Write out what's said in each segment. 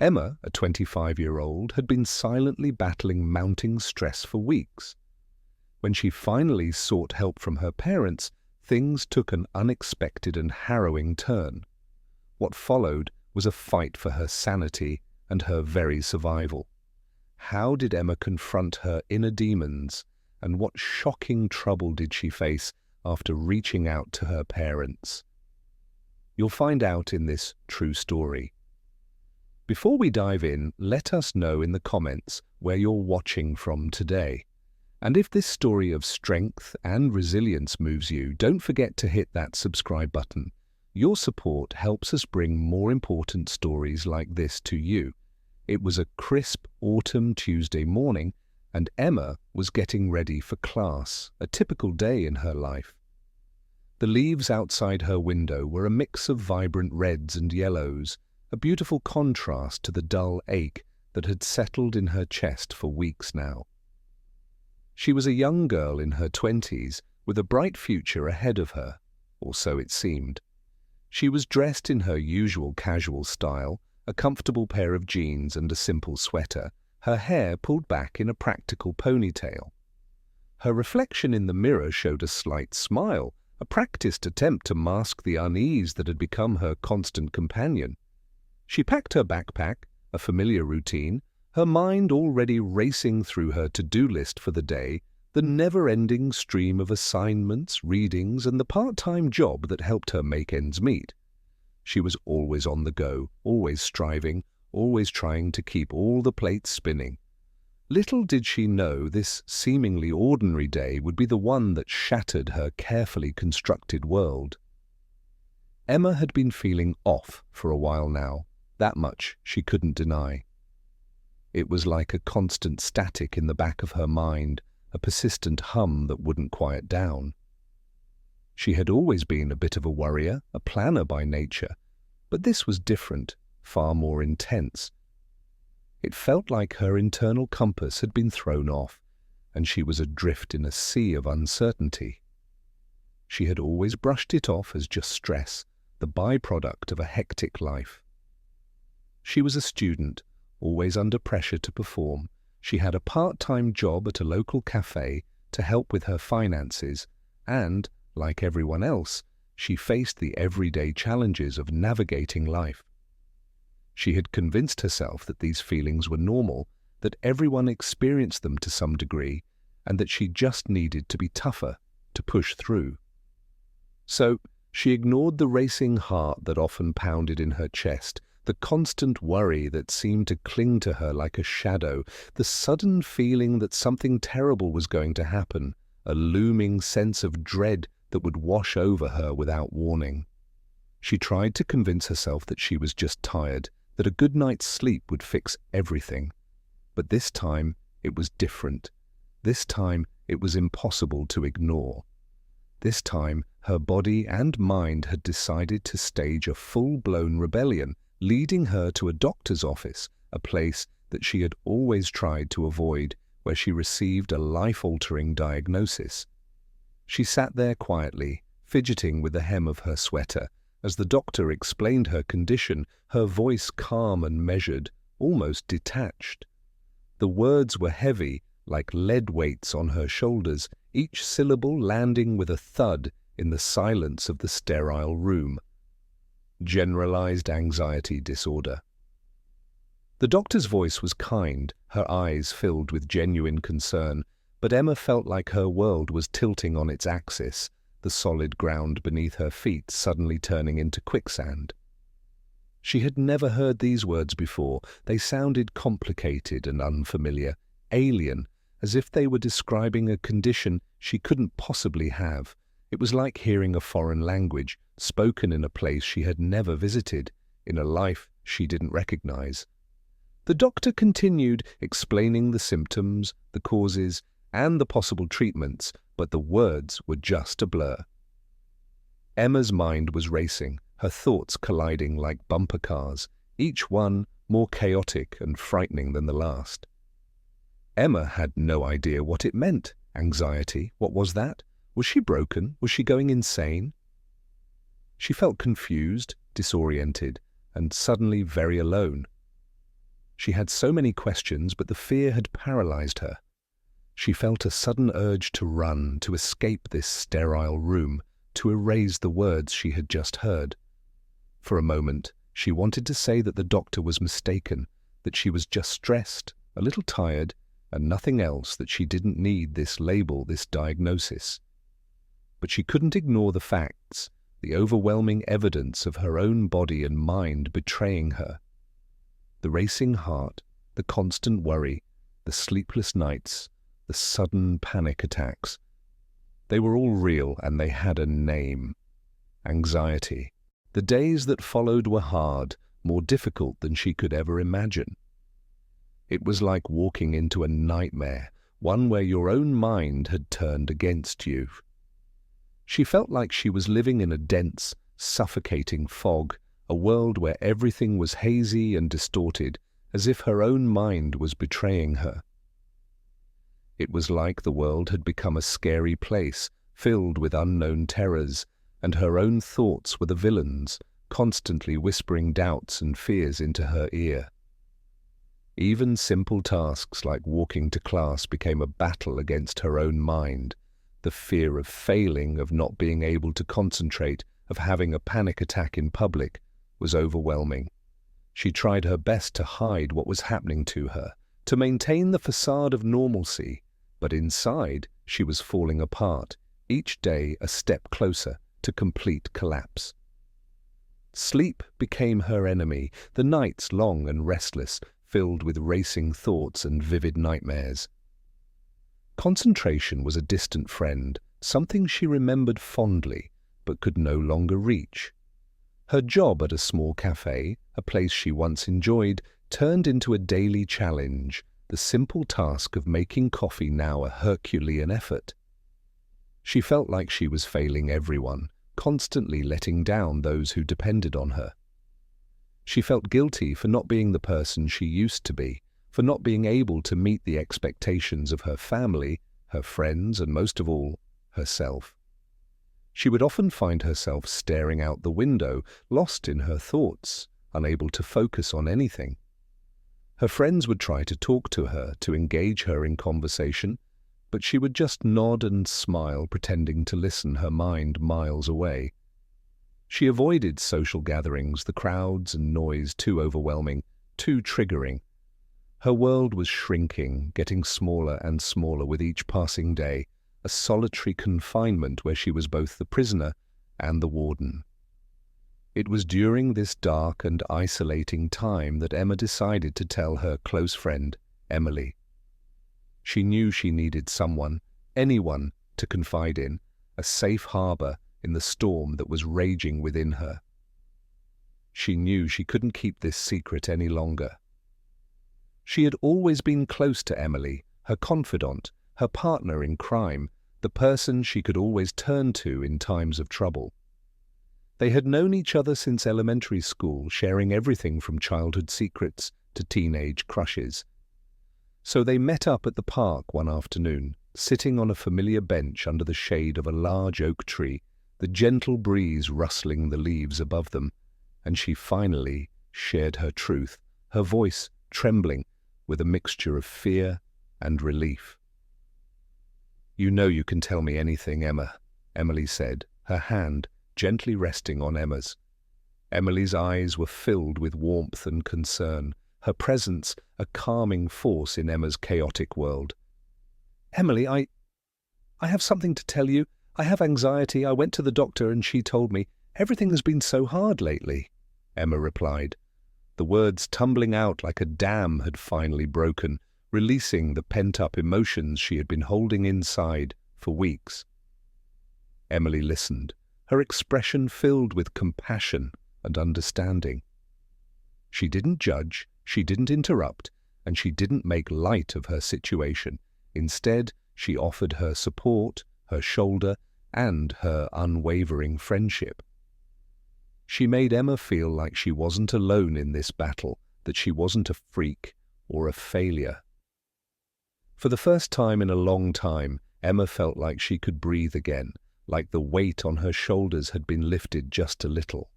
Emma, a 25-year-old, had been silently battling mounting stress for weeks. When she finally sought help from her parents, things took an unexpected and harrowing turn. What followed was a fight for her sanity and her very survival. How did Emma confront her inner demons, and what shocking trouble did she face after reaching out to her parents? You'll find out in this true story. Before we dive in, let us know in the comments where you're watching from today. And if this story of strength and resilience moves you, don't forget to hit that subscribe button. Your support helps us bring more important stories like this to you. It was a crisp autumn Tuesday morning, and Emma was getting ready for class, a typical day in her life. The leaves outside her window were a mix of vibrant reds and yellows, a beautiful contrast to the dull ache that had settled in her chest for weeks now. She was a young girl in her 20s with a bright future ahead of her, or so it seemed. She was dressed in her usual casual style, a comfortable pair of jeans and a simple sweater, her hair pulled back in a practical ponytail. Her reflection in the mirror showed a slight smile, a practiced attempt to mask the unease that had become her constant companion. She packed her backpack, a familiar routine, her mind already racing through her to-do list for the day, the never-ending stream of assignments, readings, and the part-time job that helped her make ends meet. She was always on the go, always striving, always trying to keep all the plates spinning. Little did she know this seemingly ordinary day would be the one that shattered her carefully constructed world. Emma had been feeling off for a while now. That much she couldn't deny. It was like a constant static in the back of her mind, a persistent hum that wouldn't quiet down. She had always been a bit of a worrier, a planner by nature, but this was different, far more intense. It felt like her internal compass had been thrown off, and she was adrift in a sea of uncertainty. She had always brushed it off as just stress, the byproduct of a hectic life. She was a student, always under pressure to perform. She had a part-time job at a local cafe to help with her finances, and, like everyone else, she faced the everyday challenges of navigating life. She had convinced herself that these feelings were normal, that everyone experienced them to some degree, and that she just needed to be tougher, to push through. So, she ignored the racing heart that often pounded in her chest, the constant worry that seemed to cling to her like a shadow, the sudden feeling that something terrible was going to happen, a looming sense of dread that would wash over her without warning. She tried to convince herself that she was just tired, that a good night's sleep would fix everything. But this time, it was different. This time, it was impossible to ignore. This time, her body and mind had decided to stage a full-blown rebellion, leading her to a doctor's office, a place that she had always tried to avoid, where she received a life-altering diagnosis. She sat there quietly, fidgeting with the hem of her sweater, as the doctor explained her condition, her voice calm and measured, almost detached. The words were heavy, like lead weights on her shoulders, each syllable landing with a thud in the silence of the sterile room. Generalized anxiety disorder. The doctor's voice was kind, her eyes filled with genuine concern, but Emma felt like her world was tilting on its axis, the solid ground beneath her feet suddenly turning into quicksand. She had never heard these words before. They sounded complicated and unfamiliar, alien, as if they were describing a condition she couldn't possibly have. It was like hearing a foreign language, spoken in a place she had never visited, in a life she didn't recognize. The doctor continued, explaining the symptoms, the causes, and the possible treatments, but the words were just a blur. Emma's mind was racing, her thoughts colliding like bumper cars, each one more chaotic and frightening than the last. Emma had no idea what it meant. Anxiety, what was that? Was she broken? Was she going insane? She felt confused, disoriented, and suddenly very alone. She had so many questions, but the fear had paralyzed her. She felt a sudden urge to run, to escape this sterile room, to erase the words she had just heard. For a moment, she wanted to say that the doctor was mistaken, that she was just stressed, a little tired, and nothing else, that she didn't need this label, this diagnosis. But she couldn't ignore the facts, the overwhelming evidence of her own body and mind betraying her. The racing heart, the constant worry, the sleepless nights, the sudden panic attacks. They were all real, and they had a name: anxiety. The days that followed were hard, more difficult than she could ever imagine. It was like walking into a nightmare, one where your own mind had turned against you. She felt like she was living in a dense, suffocating fog, a world where everything was hazy and distorted, as if her own mind was betraying her. It was like the world had become a scary place, filled with unknown terrors, and her own thoughts were the villains, constantly whispering doubts and fears into her ear. Even simple tasks like walking to class became a battle against her own mind. The fear of failing, of not being able to concentrate, of having a panic attack in public, was overwhelming. She tried her best to hide what was happening to her, to maintain the facade of normalcy, but inside she was falling apart, each day a step closer to complete collapse. Sleep became her enemy, the nights long and restless, filled with racing thoughts and vivid nightmares. Concentration was a distant friend, something she remembered fondly, but could no longer reach. Her job at a small cafe, a place she once enjoyed, turned into a daily challenge, the simple task of making coffee now a Herculean effort. She felt like she was failing everyone, constantly letting down those who depended on her. She felt guilty for not being the person she used to be, for not being able to meet the expectations of her family, her friends, and most of all, herself. She would often find herself staring out the window, lost in her thoughts, unable to focus on anything. Her friends would try to talk to her, to engage her in conversation, but she would just nod and smile, pretending to listen, her mind miles away. She avoided social gatherings, the crowds and noise too overwhelming, too triggering. Her world was shrinking, getting smaller and smaller with each passing day, a solitary confinement where she was both the prisoner and the warden. It was during this dark and isolating time that Emma decided to tell her close friend, Emily. She knew she needed someone, anyone, to confide in, a safe harbor in the storm that was raging within her. She knew she couldn't keep this secret any longer. She had always been close to Emily, her confidant, her partner in crime, the person she could always turn to in times of trouble. They had known each other since elementary school, sharing everything from childhood secrets to teenage crushes. So they met up at the park one afternoon, sitting on a familiar bench under the shade of a large oak tree, the gentle breeze rustling the leaves above them, and she finally shared her truth, her voice trembling with a mixture of fear and relief. "You know you can tell me anything, Emma," Emily said, her hand gently resting on Emma's. Emily's eyes were filled with warmth and concern, her presence a calming force in Emma's chaotic world. "Emily, I have something to tell you. I have anxiety. I went to the doctor and she told me. Everything has been so hard lately," Emma replied. The words tumbling out like a dam had finally broken, releasing the pent-up emotions she had been holding inside for weeks. Emily listened, her expression filled with compassion and understanding. She didn't judge, she didn't interrupt, and she didn't make light of her situation. Instead, she offered her support, her shoulder, and her unwavering friendship. She made Emma feel like she wasn't alone in this battle, that she wasn't a freak or a failure. For the first time in a long time, Emma felt like she could breathe again, like the weight on her shoulders had been lifted just a little.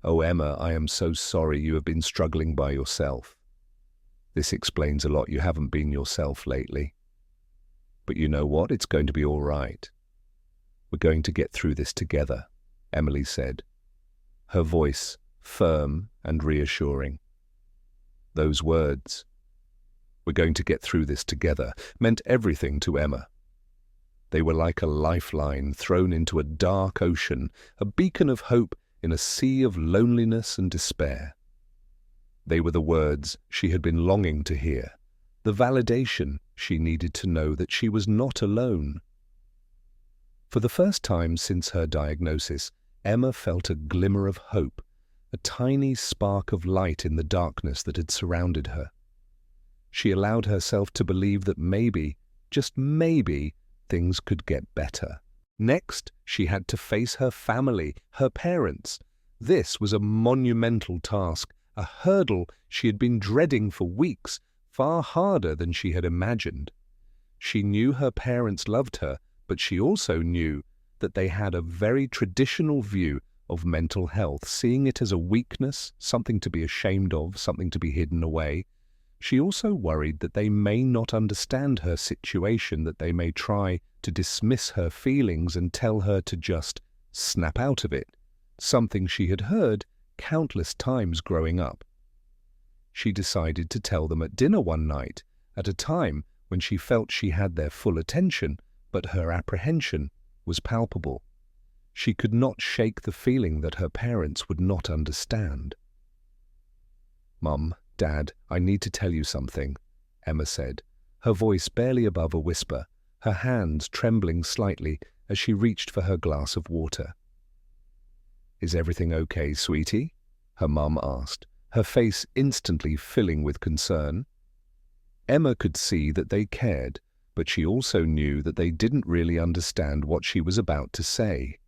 "Oh, Emma, I am so sorry you have been struggling by yourself. This explains a lot. You haven't been yourself lately. But you know what? It's going to be all right. We're going to get through this together," Emily said, her voice firm and reassuring. Those words, "we're going to get through this together," meant everything to Emma. They were like a lifeline thrown into a dark ocean, a beacon of hope in a sea of loneliness and despair. They were the words she had been longing to hear, the validation she needed to know that she was not alone. For the first time since her diagnosis, Emma felt a glimmer of hope, a tiny spark of light in the darkness that had surrounded her. She allowed herself to believe that maybe, just maybe, things could get better. Next, she had to face her family, her parents. This was a monumental task, a hurdle she had been dreading for weeks, far harder than she had imagined. She knew her parents loved her, but she also knew that they had a very traditional view of mental health, seeing it as a weakness, something to be ashamed of, something to be hidden away. She also worried that they may not understand her situation, that they may try to dismiss her feelings and tell her to just snap out of it, something she had heard countless times growing up. She decided to tell them at dinner one night, at a time when she felt she had their full attention, but her apprehension was palpable. She could not shake the feeling that her parents would not understand. "Mum, Dad, I need to tell you something," Emma said, her voice barely above a whisper, her hands trembling slightly as she reached for her glass of water. "Is everything okay, sweetie?" her mum asked, her face instantly filling with concern. Emma could see that they cared, but she also knew that they didn't really understand what she was about to say.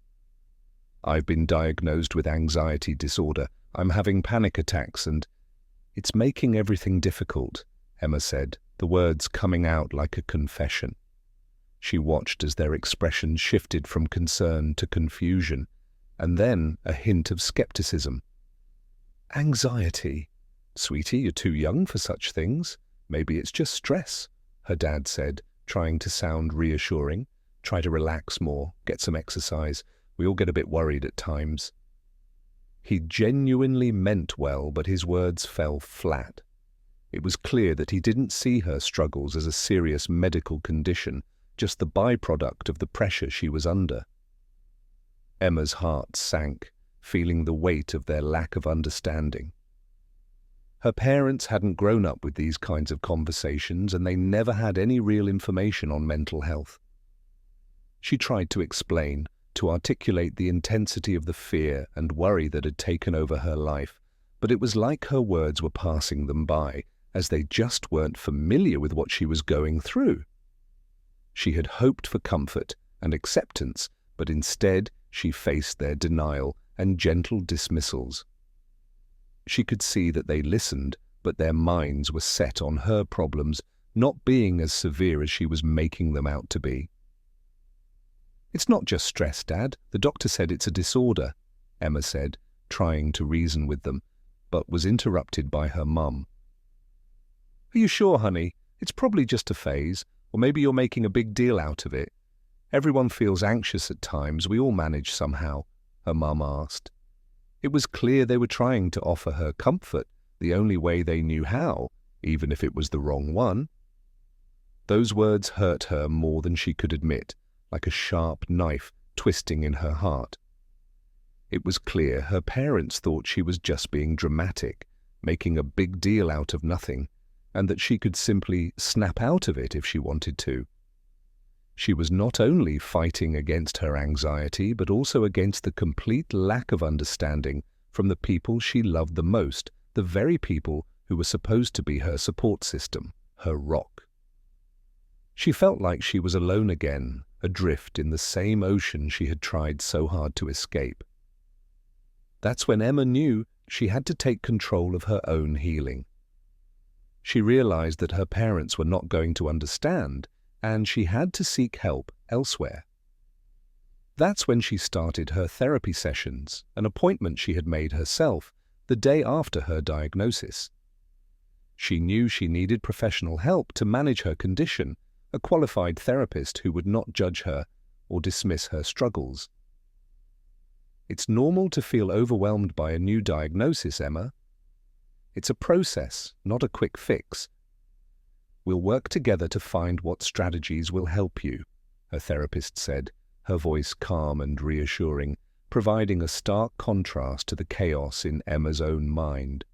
"I've been diagnosed with anxiety disorder. I'm having panic attacks and it's making everything difficult," Emma said, the words coming out like a confession. She watched as their expressions shifted from concern to confusion, and then a hint of skepticism. "Anxiety? Sweetie, you're too young for such things. Maybe it's just stress," her dad said, trying to sound reassuring. "Try to relax more, get some exercise. We all get a bit worried at times." He genuinely meant well, but his words fell flat. It was clear that he didn't see her struggles as a serious medical condition, just the byproduct of the pressure she was under. Emma's heart sank, feeling the weight of their lack of understanding. Her parents hadn't grown up with these kinds of conversations, and they never had any real information on mental health. She tried to explain, to articulate the intensity of the fear and worry that had taken over her life, but it was like her words were passing them by, as they just weren't familiar with what she was going through. She had hoped for comfort and acceptance, but instead she faced their denial and gentle dismissals. She could see that they listened, but their minds were set on her problems not being as severe as she was making them out to be. "It's not just stress, Dad. The doctor said it's a disorder," Emma said, trying to reason with them, but was interrupted by her mum. "Are you sure, honey? It's probably just a phase, or maybe you're making a big deal out of it. Everyone feels anxious at times. We all manage somehow," her mum asked. It was clear they were trying to offer her comfort, the only way they knew how, even if it was the wrong one. Those words hurt her more than she could admit, like a sharp knife twisting in her heart. It was clear her parents thought she was just being dramatic, making a big deal out of nothing, and that she could simply snap out of it if she wanted to. She was not only fighting against her anxiety, but also against the complete lack of understanding from the people she loved the most, the very people who were supposed to be her support system, her rock. She felt like she was alone again, adrift in the same ocean she had tried so hard to escape. That's when Emma knew she had to take control of her own healing. She realized that her parents were not going to understand, and she had to seek help elsewhere. That's when she started her therapy sessions, an appointment she had made herself the day after her diagnosis. She knew she needed professional help to manage her condition, a qualified therapist who would not judge her or dismiss her struggles. It's normal to feel overwhelmed by a new diagnosis, Emma. It's a process, not a quick fix. We'll work together to find what strategies will help you, her therapist said, her voice calm and reassuring, providing a stark contrast to the chaos in Emma's own mind.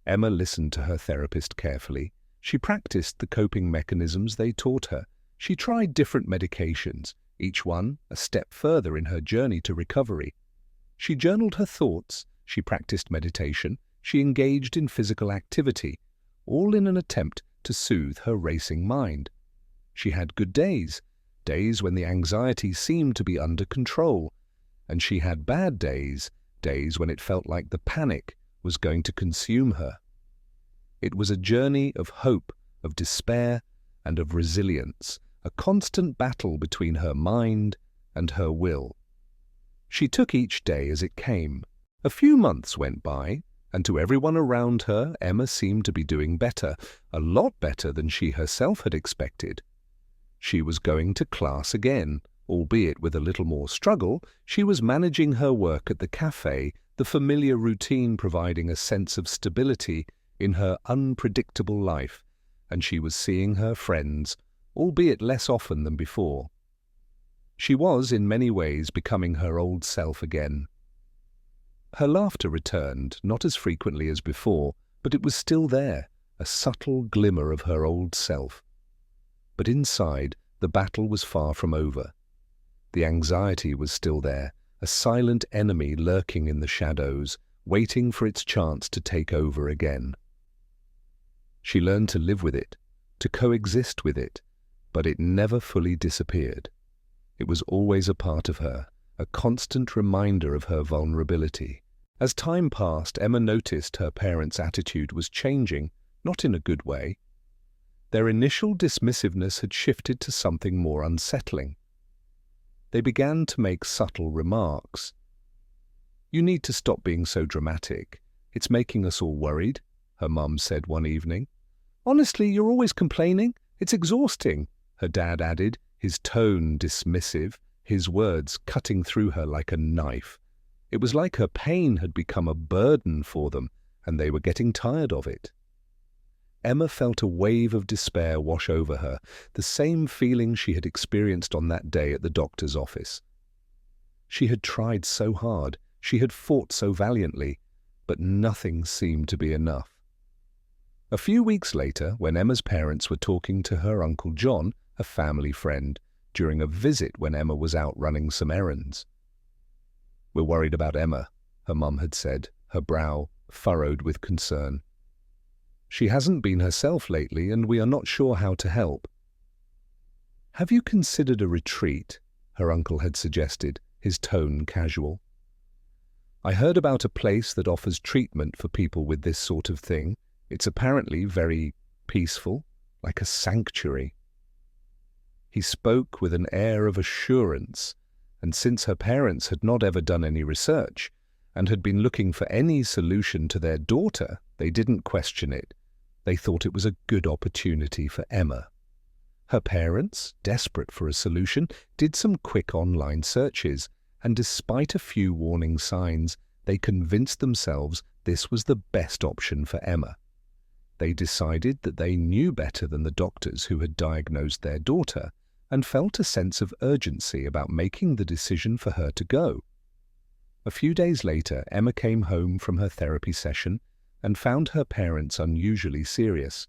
Emma listened to her therapist carefully. She practiced the coping mechanisms they taught her. She tried different medications, each one a step further in her journey to recovery. She journaled her thoughts, she practiced meditation, she engaged in physical activity, all in an attempt to soothe her racing mind. She had good days, days when the anxiety seemed to be under control, and she had bad days, days when it felt like the panic was going to consume her. It was a journey of hope, of despair, and of resilience, a constant battle between her mind and her will. She took each day as it came. A few months went by, and to everyone around her, Emma seemed to be doing better, a lot better than she herself had expected. She was going to class again, albeit with a little more struggle. She was managing her work at the cafe, the familiar routine providing a sense of stability in her unpredictable life, and she was seeing her friends, albeit less often than before. She was, in many ways, becoming her old self again. Her laughter returned, not as frequently as before, but it was still there, a subtle glimmer of her old self. But inside, the battle was far from over. The anxiety was still there, a silent enemy lurking in the shadows, waiting for its chance to take over again. She learned to live with it, to coexist with it, but it never fully disappeared. It was always a part of her, a constant reminder of her vulnerability. As time passed, Emma noticed her parents' attitude was changing, not in a good way. Their initial dismissiveness had shifted to something more unsettling. They began to make subtle remarks. "You need to stop being so dramatic. It's making us all worried," her mum said one evening. "Honestly, you're always complaining. It's exhausting," her dad added, his tone dismissive, his words cutting through her like a knife. It was like her pain had become a burden for them, and they were getting tired of it. Emma felt a wave of despair wash over her, the same feeling she had experienced on that day at the doctor's office. She had tried so hard, she had fought so valiantly, but nothing seemed to be enough. A few weeks later, when Emma's parents were talking to her Uncle John, a family friend, during a visit when Emma was out running some errands. "We're worried about Emma," her mum had said, her brow furrowed with concern. "She hasn't been herself lately, and we are not sure how to help." "Have you considered a retreat?" her uncle had suggested, his tone casual. "I heard about a place that offers treatment for people with this sort of thing. It's apparently very peaceful, like a sanctuary." He spoke with an air of assurance, and since her parents had not ever done any research and had been looking for any solution to their daughter, they didn't question it. They thought it was a good opportunity for Emma. Her parents, desperate for a solution, did some quick online searches, and despite a few warning signs, they convinced themselves this was the best option for Emma. They decided that they knew better than the doctors who had diagnosed their daughter, and felt a sense of urgency about making the decision for her to go. A few days later, Emma came home from her therapy session and found her parents unusually serious.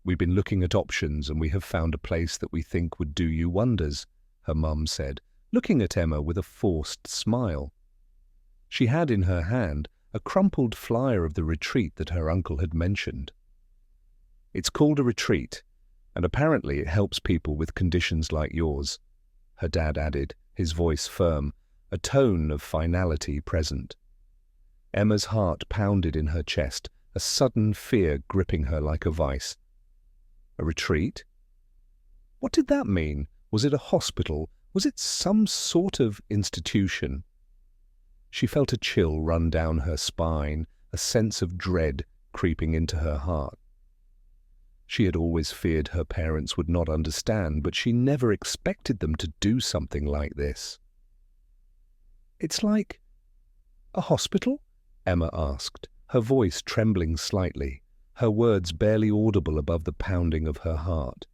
"We've been looking at options and we have found a place that we think would do you wonders," her mum said, looking at Emma with a forced smile. She had in her hand a crumpled flyer of the retreat that her uncle had mentioned. "It's called a retreat, and apparently it helps people with conditions like yours," her dad added, his voice firm, a tone of finality present. Emma's heart pounded in her chest, a sudden fear gripping her like a vice. A retreat? What did that mean? Was it a hospital? Was it some sort of institution? She felt a chill run down her spine, a sense of dread creeping into her heart. She had always feared her parents would not understand, but she never expected them to do something like this. "It's like a hospital?" Emma asked, her voice trembling slightly, her words barely audible above the pounding of her heart.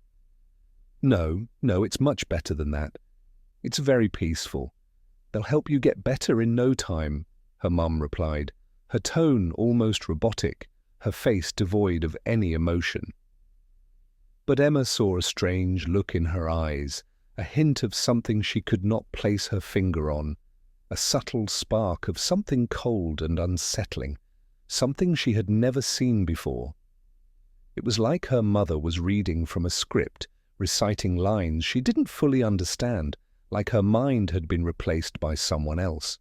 No, it's much better than that. It's very peaceful. They'll help you get better in no time," her mum replied, her tone almost robotic, her face devoid of any emotion. But Emma saw a strange look in her eyes, a hint of something she could not place her finger on, a subtle spark of something cold and unsettling, something she had never seen before. It was like her mother was reading from a script, reciting lines she didn't fully understand, like her mind had been replaced by someone else.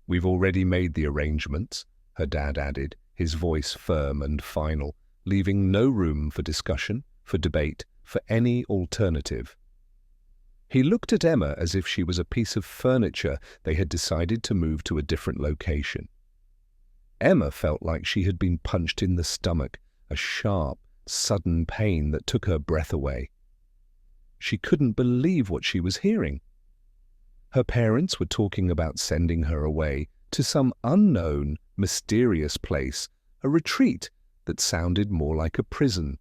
"We've already made the arrangements," her dad added, his voice firm and final, leaving no room for discussion, for debate, for any alternative. He looked at Emma as if she was a piece of furniture they had decided to move to a different location. Emma felt like she had been punched in the stomach, a sharp, sudden pain that took her breath away. She couldn't believe what she was hearing. Her parents were talking about sending her away to some unknown, mysterious place, a retreat that sounded more like a prison.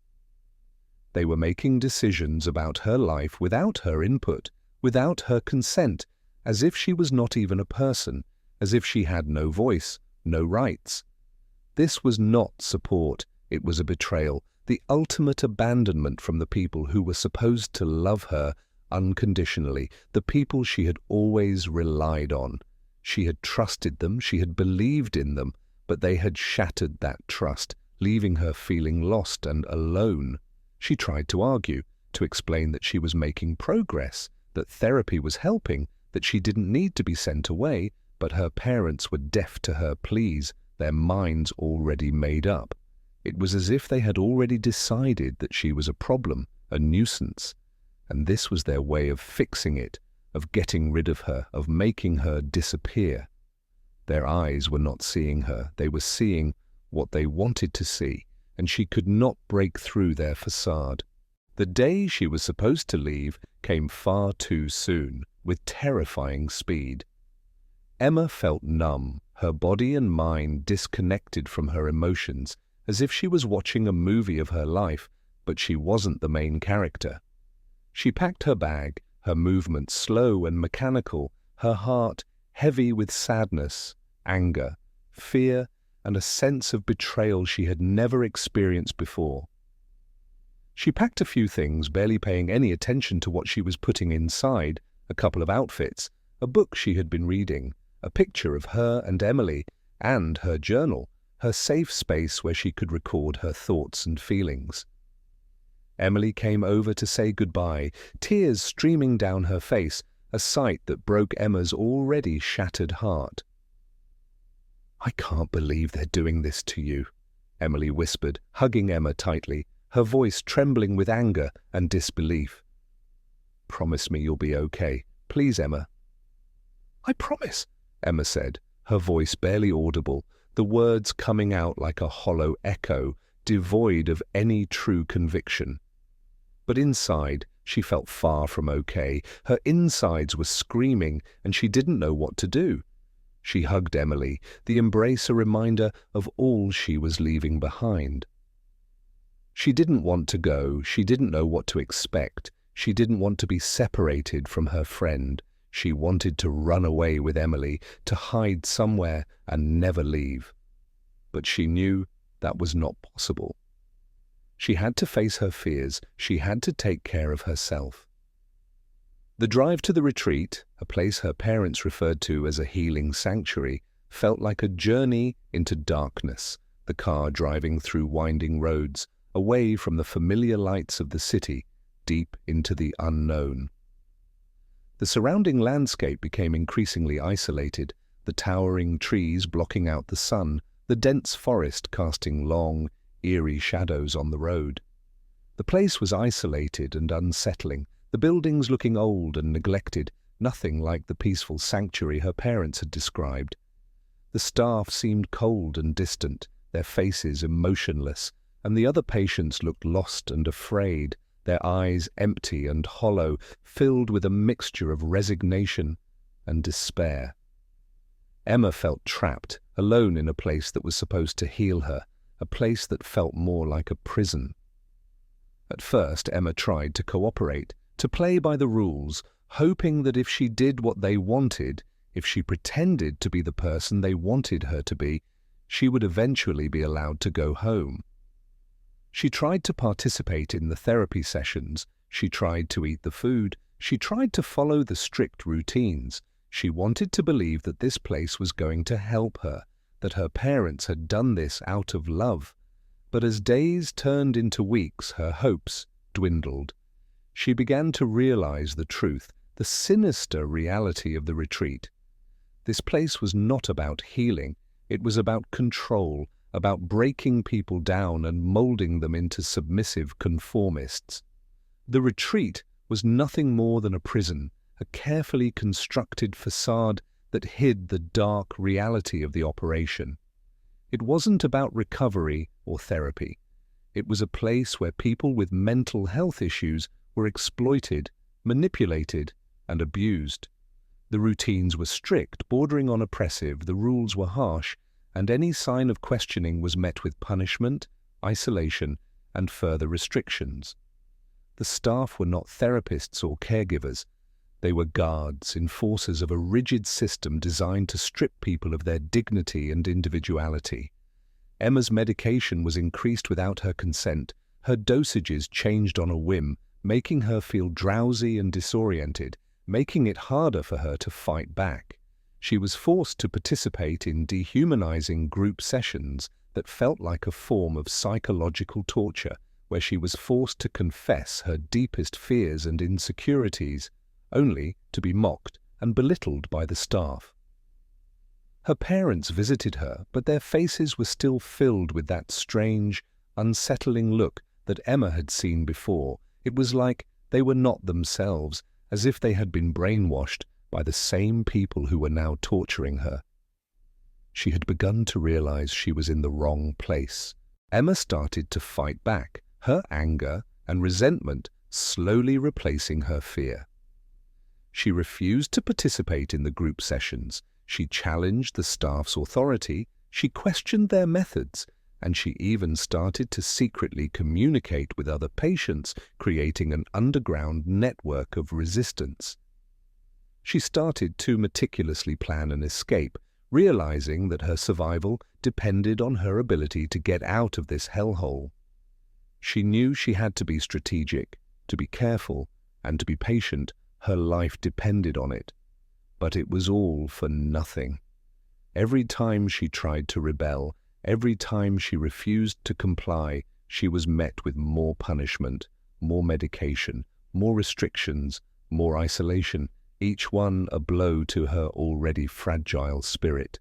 They were making decisions about her life without her input, without her consent, as if she was not even a person, as if she had no voice, no rights. This was not support, it was a betrayal, the ultimate abandonment from the people who were supposed to love her unconditionally, the people she had always relied on. She had trusted them, she had believed in them, but they had shattered that trust, leaving her feeling lost and alone. She tried to argue, to explain that she was making progress, that therapy was helping, that she didn't need to be sent away, but her parents were deaf to her pleas, their minds already made up. It was as if they had already decided that she was a problem, a nuisance, and this was their way of fixing it, of getting rid of her, of making her disappear. Their eyes were not seeing her, they were seeing what they wanted to see, and she could not break through their facade. The day she was supposed to leave came far too soon, with terrifying speed. Emma felt numb, her body and mind disconnected from her emotions, as if she was watching a movie of her life, but she wasn't the main character. She packed her bag, her movements slow and mechanical, her heart heavy with sadness, anger, fear, and a sense of betrayal she had never experienced before. She packed a few things, barely paying any attention to what she was putting inside, a couple of outfits, a book she had been reading, a picture of her and Emily, and her journal, her safe space where she could record her thoughts and feelings. Emily came over to say goodbye, tears streaming down her face, a sight that broke Emma's already shattered heart. "I can't believe they're doing this to you," Emily whispered, hugging Emma tightly, her voice trembling with anger and disbelief. "Promise me you'll be okay. Please, Emma." "I promise," Emma said, her voice barely audible, the words coming out like a hollow echo, devoid of any true conviction. But inside, she felt far from okay. Her insides were screaming, and she didn't know what to do. She hugged Emily, the embrace a reminder of all she was leaving behind. She didn't want to go, she didn't know what to expect, she didn't want to be separated from her friend. She wanted to run away with Emily, to hide somewhere and never leave. But she knew that was not possible. She had to face her fears, she had to take care of herself. The drive to the retreat, a place her parents referred to as a healing sanctuary, felt like a journey into darkness, the car driving through winding roads, away from the familiar lights of the city, deep into the unknown. The surrounding landscape became increasingly isolated, the towering trees blocking out the sun, the dense forest casting long, eerie shadows on the road. The place was isolated and unsettling, the buildings looking old and neglected, nothing like the peaceful sanctuary her parents had described. The staff seemed cold and distant, their faces emotionless, and the other patients looked lost and afraid, their eyes empty and hollow, filled with a mixture of resignation and despair. Emma felt trapped, alone in a place that was supposed to heal her, a place that felt more like a prison. At first, Emma tried to cooperate, to play by the rules, hoping that if she did what they wanted, if she pretended to be the person they wanted her to be, she would eventually be allowed to go home. She tried to participate in the therapy sessions, she tried to eat the food, she tried to follow the strict routines. She wanted to believe that this place was going to help her, that her parents had done this out of love. But as days turned into weeks, her hopes dwindled. She began to realize the truth, the sinister reality of the retreat. This place was not about healing, it was about control, about breaking people down and molding them into submissive conformists. The retreat was nothing more than a prison, a carefully constructed facade that hid the dark reality of the operation. It wasn't about recovery or therapy. It was a place where people with mental health issues were exploited, manipulated, and abused. The routines were strict, bordering on oppressive, the rules were harsh, and any sign of questioning was met with punishment, isolation, and further restrictions. The staff were not therapists or caregivers. They were guards, enforcers of a rigid system designed to strip people of their dignity and individuality. Emma's medication was increased without her consent, her dosages changed on a whim, making her feel drowsy and disoriented, making it harder for her to fight back. She was forced to participate in dehumanizing group sessions that felt like a form of psychological torture, where she was forced to confess her deepest fears and insecurities, only to be mocked and belittled by the staff. Her parents visited her, but their faces were still filled with that strange, unsettling look that Emma had seen before. It was like they were not themselves, as if they had been brainwashed by the same people who were now torturing her. She had begun to realize she was in the wrong place. Emma started to fight back, her anger and resentment slowly replacing her fear. She refused to participate in the group sessions. She challenged the staff's authority, she questioned their methods, and she even started to secretly communicate with other patients, creating an underground network of resistance. She started to meticulously plan an escape, realizing that her survival depended on her ability to get out of this hellhole. She knew she had to be strategic, to be careful, and to be patient. Her life depended on it. But it was all for nothing. Every time she tried to rebel, every time she refused to comply, she was met with more punishment, more medication, more restrictions, more isolation, each one a blow to her already fragile spirit.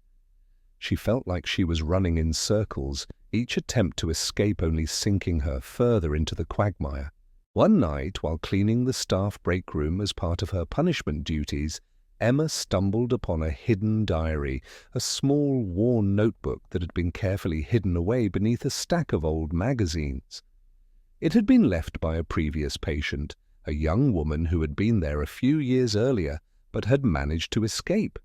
She felt like she was running in circles, each attempt to escape only sinking her further into the quagmire. One night, while cleaning the staff break room as part of her punishment duties, Emma stumbled upon a hidden diary, a small, worn notebook that had been carefully hidden away beneath a stack of old magazines. It had been left by a previous patient, a young woman who had been there a few years earlier but had managed to escape.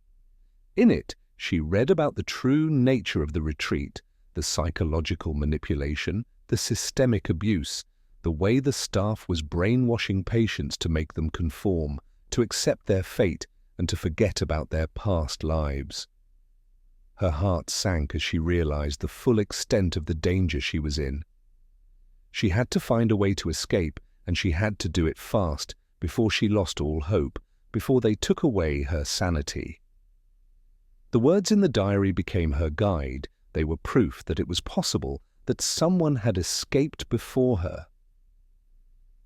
In it, she read about the true nature of the retreat, the psychological manipulation, the systemic abuse, the way the staff was brainwashing patients to make them conform, to accept their fate, and to forget about their past lives. Her heart sank as she realized the full extent of the danger she was in. She had to find a way to escape, and she had to do it fast, before she lost all hope, before they took away her sanity. The words in the diary became her guide. They were proof that it was possible, that someone had escaped before her.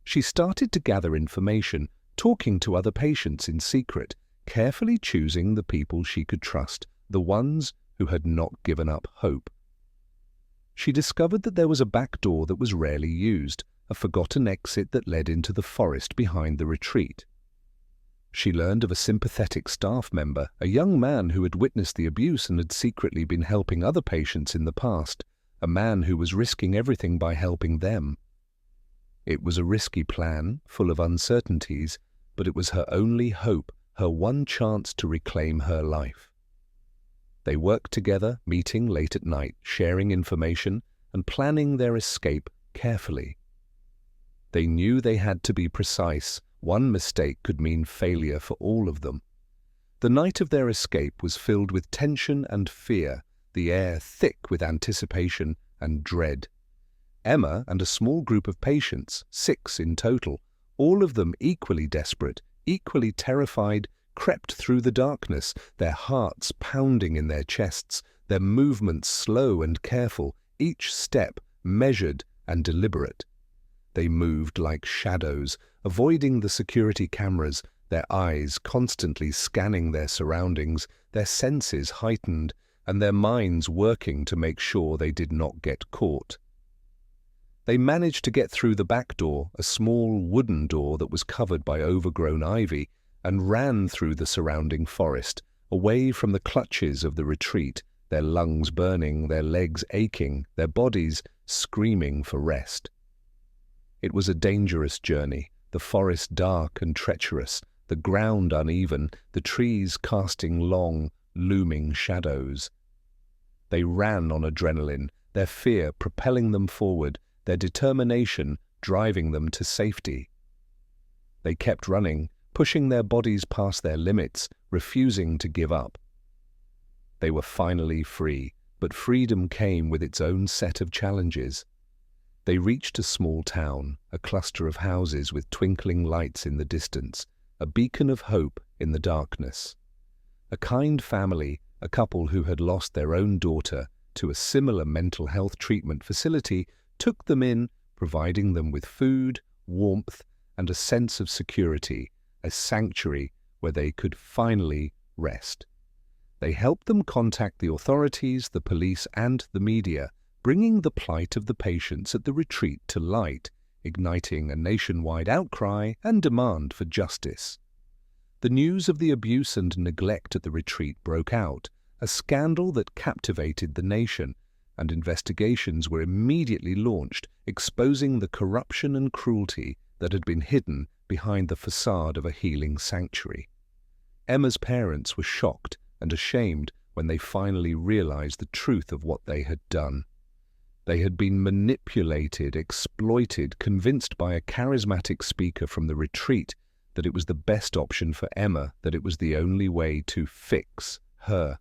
She started to gather information, talking to other patients in secret, carefully choosing the people she could trust, the ones who had not given up hope. She discovered that there was a back door that was rarely used, a forgotten exit that led into the forest behind the retreat. She learned of a sympathetic staff member, a young man who had witnessed the abuse and had secretly been helping other patients in the past, a man who was risking everything by helping them. It was a risky plan, full of uncertainties, but it was her only hope, her one chance to reclaim her life. They worked together, meeting late at night, sharing information, and planning their escape carefully. They knew they had to be precise. One mistake could mean failure for all of them. The night of their escape was filled with tension and fear, the air thick with anticipation and dread. Emma and a small group of patients, 6 in total, all of them equally desperate, equally terrified, crept through the darkness, their hearts pounding in their chests, their movements slow and careful, each step measured and deliberate. They moved like shadows, avoiding the security cameras, their eyes constantly scanning their surroundings, their senses heightened, and their minds working to make sure they did not get caught. They managed to get through the back door, a small wooden door that was covered by overgrown ivy, and ran through the surrounding forest, away from the clutches of the retreat, their lungs burning, their legs aching, their bodies screaming for rest. It was a dangerous journey, the forest dark and treacherous, the ground uneven, the trees casting long, looming shadows. They ran on adrenaline, their fear propelling them forward, their determination driving them to safety. They kept running, pushing their bodies past their limits, refusing to give up. They were finally free, but freedom came with its own set of challenges. They reached a small town, a cluster of houses with twinkling lights in the distance, a beacon of hope in the darkness. A kind family, a couple who had lost their own daughter to a similar mental health treatment facility, took them in, providing them with food, warmth, and a sense of security, a sanctuary where they could finally rest. They helped them contact the authorities, the police, and the media, bringing the plight of the patients at the retreat to light, igniting a nationwide outcry and demand for justice. The news of the abuse and neglect at the retreat broke out, a scandal that captivated the nation, and investigations were immediately launched, exposing the corruption and cruelty that had been hidden behind the facade of a healing sanctuary. Emma's parents were shocked and ashamed when they finally realized the truth of what they had done. They had been manipulated, exploited, convinced by a charismatic speaker from the retreat that it was the best option for Emma, that it was the only way to fix her.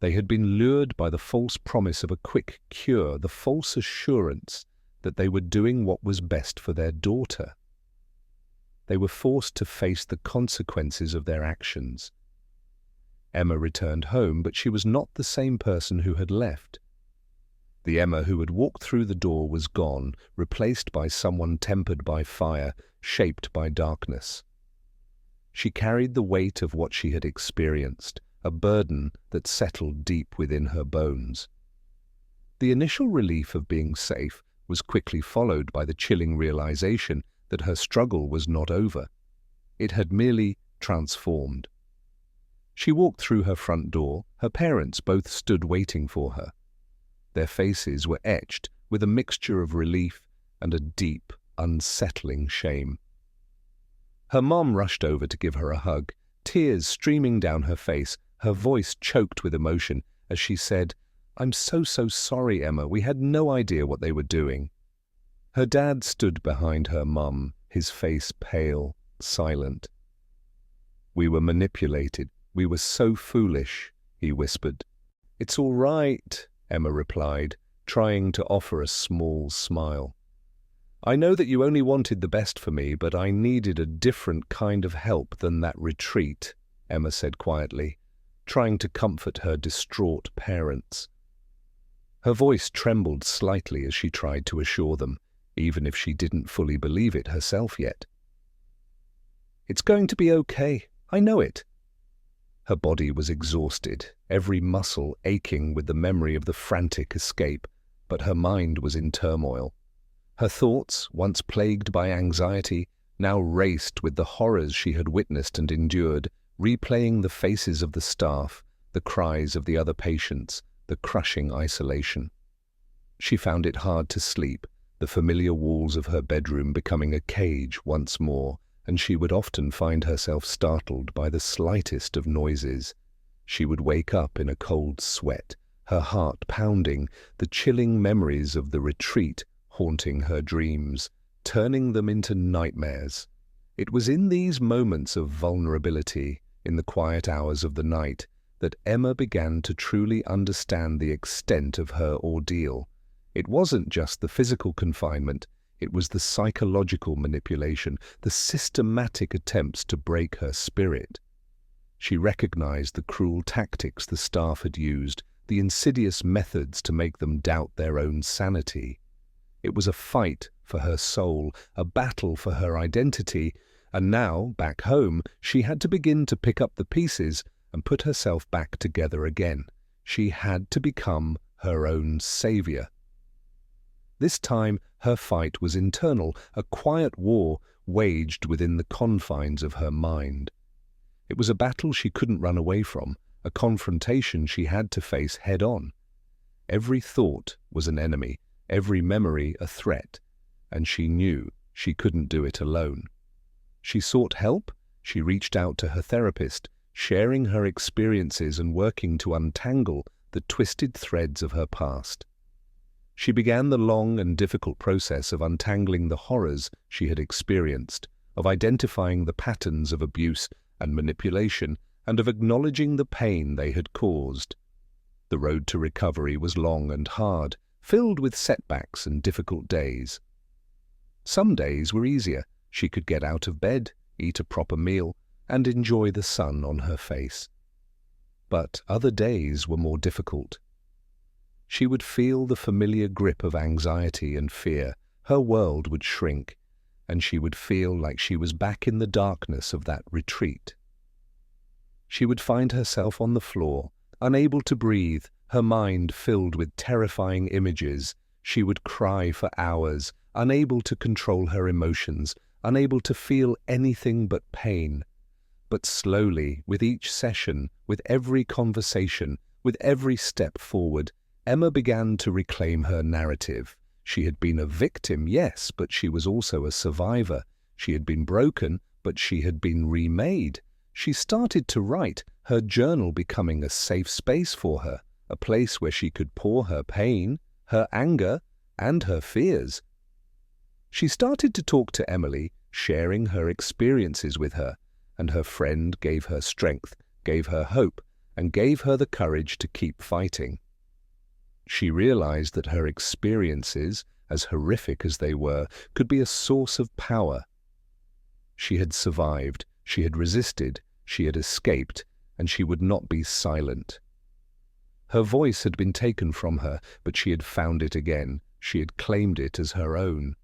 They had been lured by the false promise of a quick cure, the false assurance that they were doing what was best for their daughter. They were forced to face the consequences of their actions. Emma returned home, but she was not the same person who had left. The Emma who had walked through the door was gone, replaced by someone tempered by fire, shaped by darkness. She carried the weight of what she had experienced, a burden that settled deep within her bones. The initial relief of being safe was quickly followed by the chilling realization that her struggle was not over. It had merely transformed. She walked through her front door. Her parents both stood waiting for her. Their faces were etched with a mixture of relief and a deep, unsettling shame. Her mom rushed over to give her a hug, tears streaming down her face, her voice choked with emotion as she said, "I'm so sorry, Emma. We had no idea what they were doing." Her dad stood behind her mum, his face pale, silent. "We were manipulated. We were so foolish," he whispered. "It's all right," Emma replied, trying to offer a small smile. "I know that you only wanted the best for me, but I needed a different kind of help than that retreat," Emma said quietly, trying to comfort her distraught parents. Her voice trembled slightly as she tried to assure them, even if she didn't fully believe it herself yet. "It's going to be okay. I know it." Her body was exhausted, every muscle aching with the memory of the frantic escape, but her mind was in turmoil. Her thoughts, once plagued by anxiety, now raced with the horrors she had witnessed and endured, replaying the faces of the staff, the cries of the other patients, the crushing isolation. She found it hard to sleep, the familiar walls of her bedroom becoming a cage once more, and she would often find herself startled by the slightest of noises. She would wake up in a cold sweat, her heart pounding, the chilling memories of the retreat haunting her dreams, turning them into nightmares. It was in these moments of vulnerability, in the quiet hours of the night, that Emma began to truly understand the extent of her ordeal. It wasn't just the physical confinement, it was the psychological manipulation, the systematic attempts to break her spirit. She recognized the cruel tactics the staff had used, the insidious methods to make them doubt their own sanity. It was a fight for her soul, a battle for her identity, and now, back home, she had to begin to pick up the pieces and put herself back together again. She had to become her own savior. This time, her fight was internal, a quiet war waged within the confines of her mind. It was a battle she couldn't run away from, a confrontation she had to face head-on. Every thought was an enemy, every memory a threat, and she knew she couldn't do it alone. She sought help, she reached out to her therapist, sharing her experiences and working to untangle the twisted threads of her past. She began the long and difficult process of untangling the horrors she had experienced, of identifying the patterns of abuse and manipulation, and of acknowledging the pain they had caused. The road to recovery was long and hard, filled with setbacks and difficult days. Some days were easier. She could get out of bed, eat a proper meal, and enjoy the sun on her face. But other days were more difficult. She would feel the familiar grip of anxiety and fear. Her world would shrink, and she would feel like she was back in the darkness of that retreat. She would find herself on the floor, unable to breathe, her mind filled with terrifying images. She would cry for hours, unable to control her emotions, unable to feel anything but pain. But slowly, with each session, with every conversation, with every step forward, Emma began to reclaim her narrative. She had been a victim, yes, but she was also a survivor. She had been broken, but she had been remade. She started to write, her journal becoming a safe space for her, a place where she could pour her pain, her anger, and her fears. She started to talk to Emily, sharing her experiences with her, and her friend gave her strength, gave her hope, and gave her the courage to keep fighting. She realized that her experiences, as horrific as they were, could be a source of power. She had survived, she had resisted, she had escaped, and she would not be silent. Her voice had been taken from her, but she had found it again. She had claimed it as her own.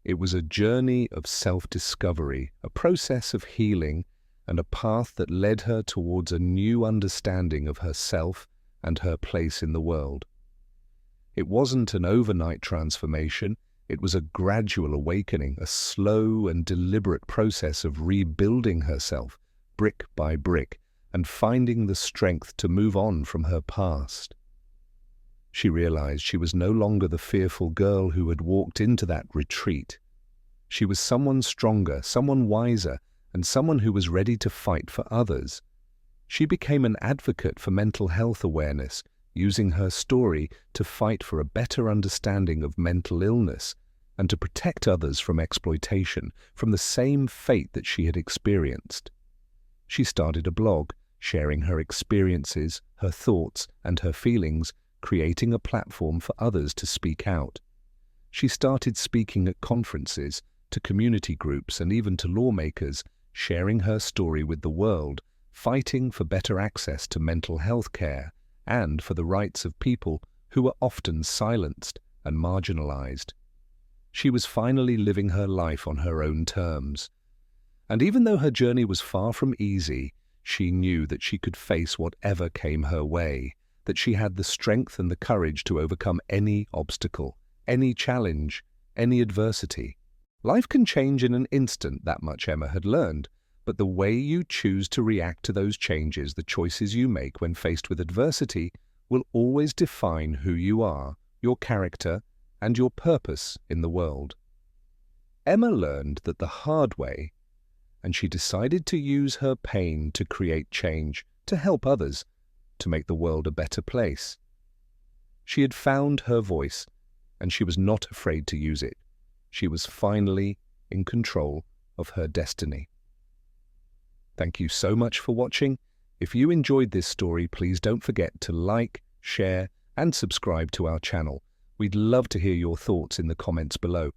It was a journey of self-discovery, a process of healing, and a path that led her towards a new understanding of herself and her place in the world. It wasn't an overnight transformation, it was a gradual awakening, a slow and deliberate process of rebuilding herself, brick by brick, and finding the strength to move on from her past. She realized she was no longer the fearful girl who had walked into that retreat. She was someone stronger, someone wiser, and someone who was ready to fight for others. She became an advocate for mental health awareness, using her story to fight for a better understanding of mental illness and to protect others from exploitation, from the same fate that she had experienced. She started a blog, sharing her experiences, her thoughts, and her feelings, creating a platform for others to speak out. She started speaking at conferences, to community groups, and even to lawmakers, sharing her story with the world, fighting for better access to mental health care and for the rights of people who were often silenced and marginalized. She was finally living her life on her own terms. And even though her journey was far from easy, she knew that she could face whatever came her way, that she had the strength and the courage to overcome any obstacle, any challenge, any adversity. Life can change in an instant, that much Emma had learned, but the way you choose to react to those changes, the choices you make when faced with adversity, will always define who you are, your character, and your purpose in the world. Emma learned that the hard way, and she decided to use her pain to create change, to help others, to make the world a better place. She had found her voice, and she was not afraid to use it. She was finally in control of her destiny. Thank you so much for watching. If you enjoyed this story, please don't forget to like, share, and subscribe to our channel. We'd love to hear your thoughts in the comments below.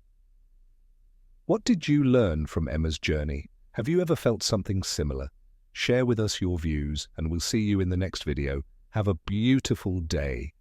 What did you learn from Emma's journey? Have you ever felt something similar? Share with us your views, and we'll see you in the next video. Have a beautiful day.